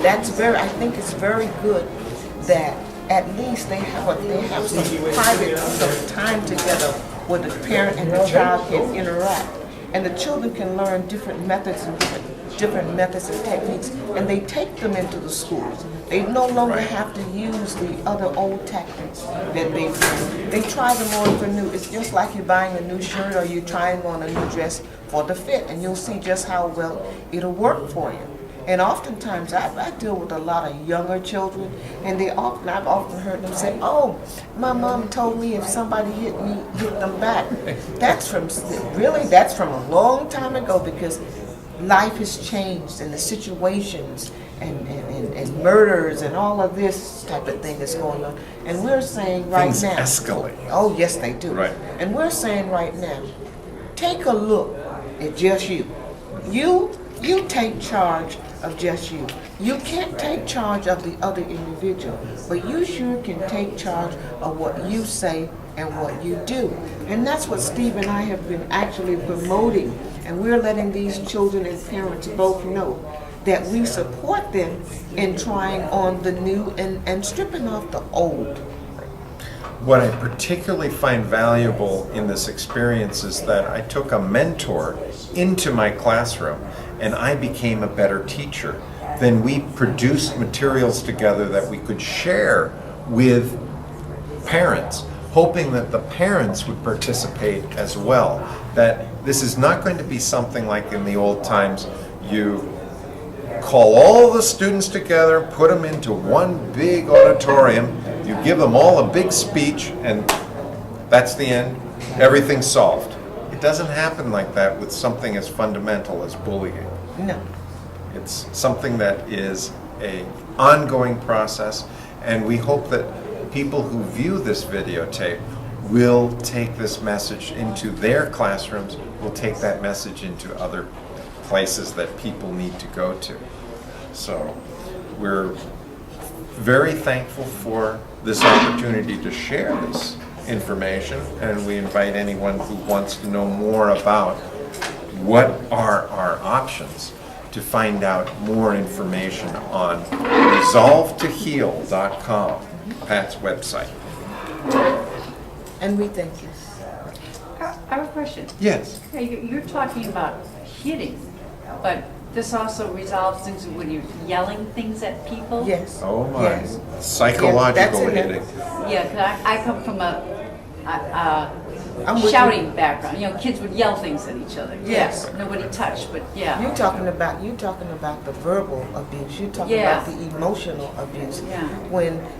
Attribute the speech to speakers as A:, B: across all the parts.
A: I think it's very good that at least they have some time together where the parent and the child can interact, and the children can learn different methods and techniques, and they take them into the schools. They no longer have to use the other old tactics that they've learned. They try them on for new. It's just like you're buying a new shirt or you're trying on a new dress for the fit, and you'll see just how well it'll work for you. And oftentimes, I deal with a lot of younger children, and I've often heard them say, "Oh, my mom told me if somebody hit me, hit them back." That's from a long time ago, because life has changed, and the situations and murders and all of this type of thing is going on. And we're saying right
B: Things
A: now,
B: escalate.
A: Oh, yes, they do.
B: Right.
A: And we're saying right now, take a look at just you. You take charge of just you. You can't take charge of the other individual, but you sure can take charge of what you say and what you do. And that's what Steve and I have been actually promoting. And we're letting these children and parents both know that we support them in trying on the new and stripping off the old.
B: What I particularly find valuable in this experience is that I took a mentor into my classroom and I became a better teacher. Then we produced materials together that we could share with parents, hoping that the parents would participate as well. That this is not going to be something like in the old times, you call all the students together, put them into one big auditorium, you give them all a big speech, and that's the end, everything's solved. It doesn't happen like that with something as fundamental as bullying.
A: No.
B: It's something that is an ongoing process, and we hope that people who view this videotape will take this message into their classrooms, will take that message into other places that people need to go to. So we're very thankful for this opportunity to share this information, and we invite anyone who wants to know more about what are our options to find out more information on resolvetoheal.com, Pat's website.
A: And we thank you.
C: I have a question.
B: Yes.
C: You're talking about hitting, but this also resolves things when you're yelling things at people?
A: Yes.
B: Oh my.
A: Yes.
B: Psychological
A: Yes, that's
B: hitting.
C: Yeah, 'cause I come from a
A: I'm with
C: shouting background. You know, kids would yell things at each other.
A: Yes.
C: Yeah, nobody touched, but yeah.
A: You're talking about the verbal abuse. You're talking
C: Yeah.
A: about the emotional abuse.
C: Yeah.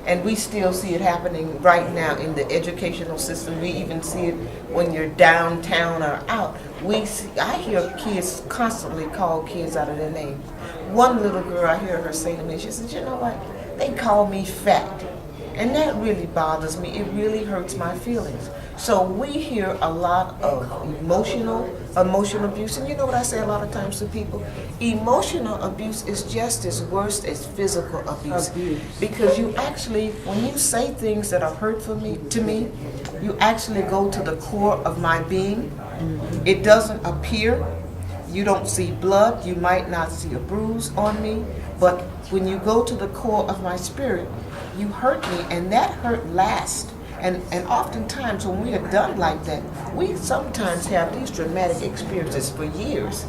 A: And we still see it happening right now in the educational system. We even see it when you're downtown or out. I hear kids constantly call kids out of their name. One little girl, I hear her say to me, she said, "You know what? They call me fat." And that really bothers me. It really hurts my feelings. So we hear a lot of emotional abuse. And you know what I say a lot of times to people? Emotional abuse is just as worse as physical abuse. Because you actually, when you say things that are hurtful to me, you actually go to the core of my being. It doesn't appear. You don't see blood. You might not see a bruise on me. But when you go to the core of my spirit, you hurt me, and that hurt lasts. And oftentimes when we are done like that, we sometimes have these dramatic experiences for years.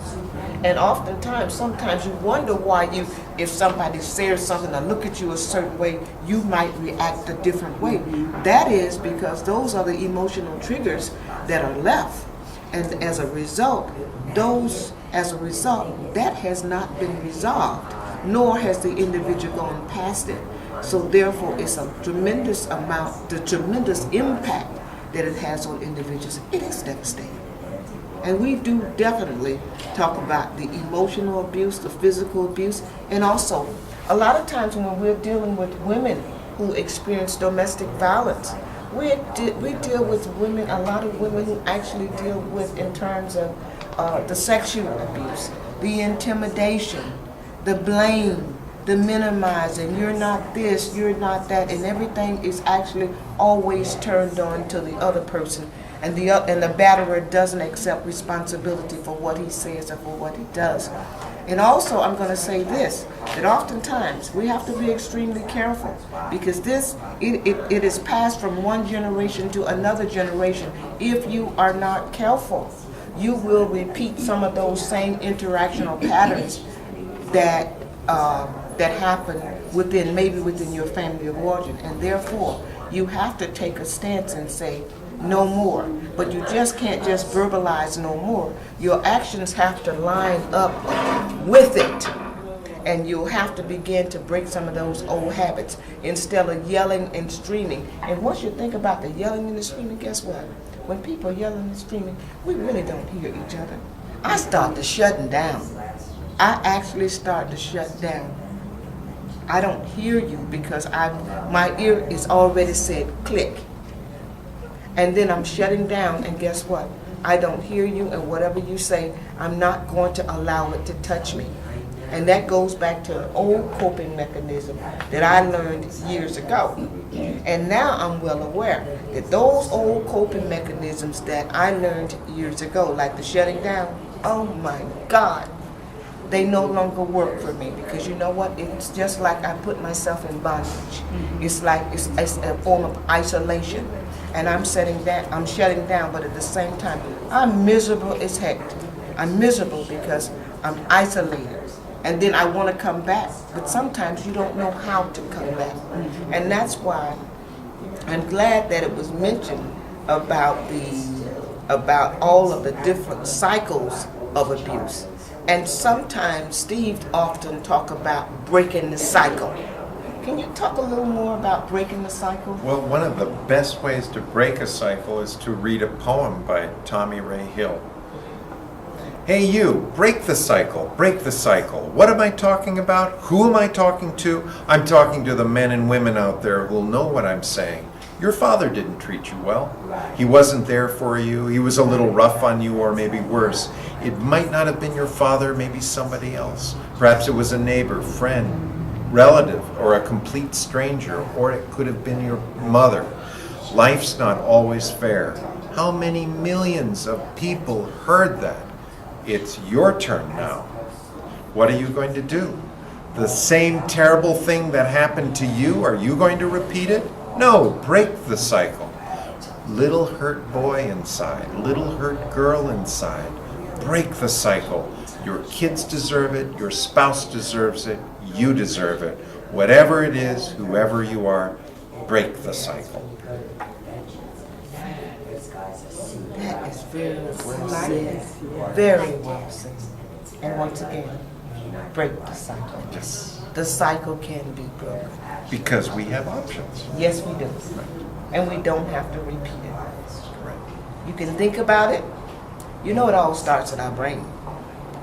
A: And oftentimes, sometimes you wonder why if somebody says something or look at you a certain way, you might react a different way. That is because those are the emotional triggers that are left. And as a result, that has not been resolved, nor has the individual gone past it. So therefore, it's the tremendous impact that it has on individuals. It is devastating. And we do definitely talk about the emotional abuse, the physical abuse, and also a lot of times when we're dealing with women who experience domestic violence, we deal with women, a lot of women who actually deal with in terms of the sexual abuse, the intimidation, the blame, the minimizing, you're not this, you're not that, and everything is actually always turned on to the other person, and the batterer doesn't accept responsibility for what he says or for what he does. And also, I'm going to say this, that oftentimes we have to be extremely careful because it is passed from one generation to another generation. If you are not careful, you will repeat some of those same interactional patterns that happen maybe within your family of origin. And therefore, you have to take a stance and say, no more. But you just can't just verbalize no more. Your actions have to line up with it. And you'll have to begin to break some of those old habits instead of yelling and screaming. And once you think about the yelling and the screaming, guess what? When people are yelling and screaming, we really don't hear each other. I start to shutting down. I actually start to shut down. I don't hear you because my ear is already said click. And then I'm shutting down, and guess what? I don't hear you, and whatever you say, I'm not going to allow it to touch me. And that goes back to an old coping mechanism that I learned years ago. And now I'm well aware that those old coping mechanisms that I learned years ago, like the shutting down, oh my God, they no longer work for me because you know what? It's just like I put myself in bondage. It's like it's a form of isolation. And I'm shutting down, but at the same time, I'm miserable as heck. I'm miserable because I'm isolated. And then I want to come back, but sometimes you don't know how to come back. And that's why I'm glad that it was mentioned about all of the different cycles of abuse. And sometimes Steve often talk about breaking the cycle. Can you talk a little more about breaking the cycle?
B: Well, one of the best ways to break a cycle is to read a poem by Tommy Ray Hill. Hey you, break the cycle, break the cycle. What am I talking about? Who am I talking to? I'm talking to the men and women out there who'll know what I'm saying. Your father didn't treat you well. He wasn't there for you. He was a little rough on you, or maybe worse. It might not have been your father, maybe somebody else. Perhaps it was a neighbor, friend, relative, or a complete stranger, or it could have been your mother. Life's not always fair. How many millions of people heard that? It's your turn now. What are you going to do? The same terrible thing that happened to you, are you going to repeat it? No, break the cycle. Little hurt boy inside, little hurt girl inside. Break the cycle. Your kids deserve it, your spouse deserves it, you deserve it. Whatever it is, whoever you are, break the cycle.
A: That is very well said. Very well said. And once again, break the cycle.
B: Yes.
A: The cycle can be broken.
B: Because we have options.
A: Yes, we do. And we don't have to repeat it.
B: Right.
A: You can think about it. You know it all starts in our brain.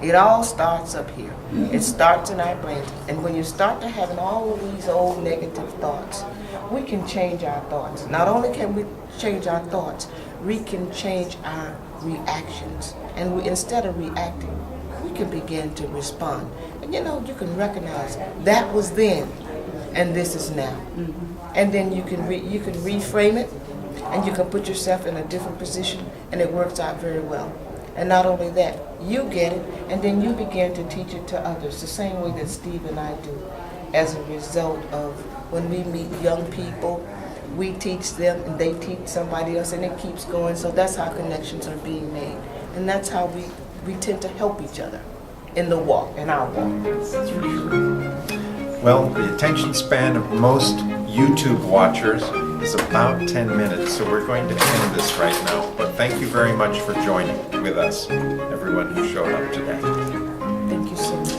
A: It all starts up here. It starts in our brains. And when you start to having all of these old negative thoughts, we can change our thoughts. Not only can we change our thoughts, we can change our reactions. And instead of reacting, we can begin to respond. And you know, you can recognize that was then and this is now. And then you can reframe it, and you can put yourself in a different position, and it works out very well. And not only that, you get it, and then you begin to teach it to others, the same way that Steve and I do. As a result of when we meet young people, we teach them, and they teach somebody else, and it keeps going. So that's how connections are being made. And that's how we tend to help each other in the walk, in our walk.
B: Well, the attention span of most YouTube watchers is about 10 minutes, so we're going to end this right now. But thank you very much for joining with us, everyone who showed up today.
A: Thank you so much.